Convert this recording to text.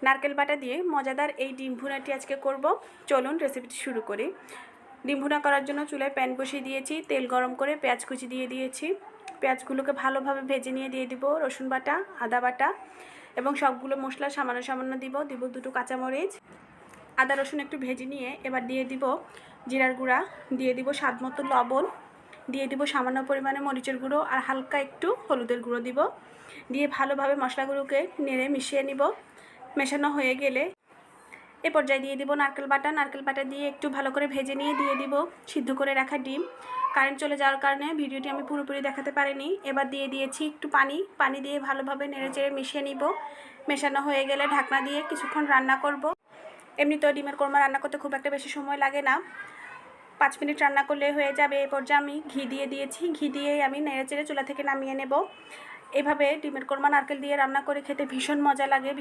নারকেল বাটা দিয়ে মজাদার এই ডিম ভুনাটি আজকে করব। চলুন রেসিপিটি শুরু করি। ডিম ভুনা করার জন্য চুলায় প্যান বসিয়ে দিয়েছি, তেল গরম করে পেঁয়াজ কুচি দিয়ে দিয়েছি। পেঁয়াজগুলোকে ভালোভাবে ভেজে নিয়ে দিয়ে দিব রসুন বাটা, আদা বাটা এবং সবগুলো মশলা সামান্য সামান্য দিব দুটো কাঁচামরিচ। আদা রসুন একটু ভেজে নিয়ে এবার দিয়ে দিব জিরার গুঁড়া, দিয়ে দিব স্বাদ মতো লবণ, দিয়ে দিব সামান্য পরিমাণে মরিচের গুঁড়ো আর হালকা একটু হলুদের গুঁড়ো দিব। দিয়ে ভালোভাবে মশলাগুলোকে নেড়ে মিশিয়ে নিব। মেশানো হয়ে গেলে এ পর্যায়ে দিয়ে দিব নারকেল বাটা দিয়ে একটু ভালো করে ভেজে নিয়ে দিয়ে দিব সিদ্ধ করে রাখা ডিম। কারেন্ট চলে যাওয়ার কারণে ভিডিওটি আমি পুরোপুরি দেখাতে পারিনি। এবার দিয়ে দিয়েছি একটু পানি দিয়ে ভালোভাবে নেড়েচেড়ে মিশিয়ে নিব। মেশানো হয়ে গেলে ঢাকনা দিয়ে কিছুক্ষণ রান্না করব। এমনিতেও ডিমের কোরমা রান্না করতে খুব একটা বেশি সময় লাগে না, 5 মিনিট রান্না করলে হয়ে যাবে। এ পর্যায়ে আমি ঘি দিয়ে দিয়েছি, ঘি দিয়ে আমি নেড়েচেড়ে চুলা থেকে নামিয়ে নেব। এভাবে ডিমের কোরমা নারকেল দিয়ে রান্না করে খেতে ভীষণ মজা লাগে।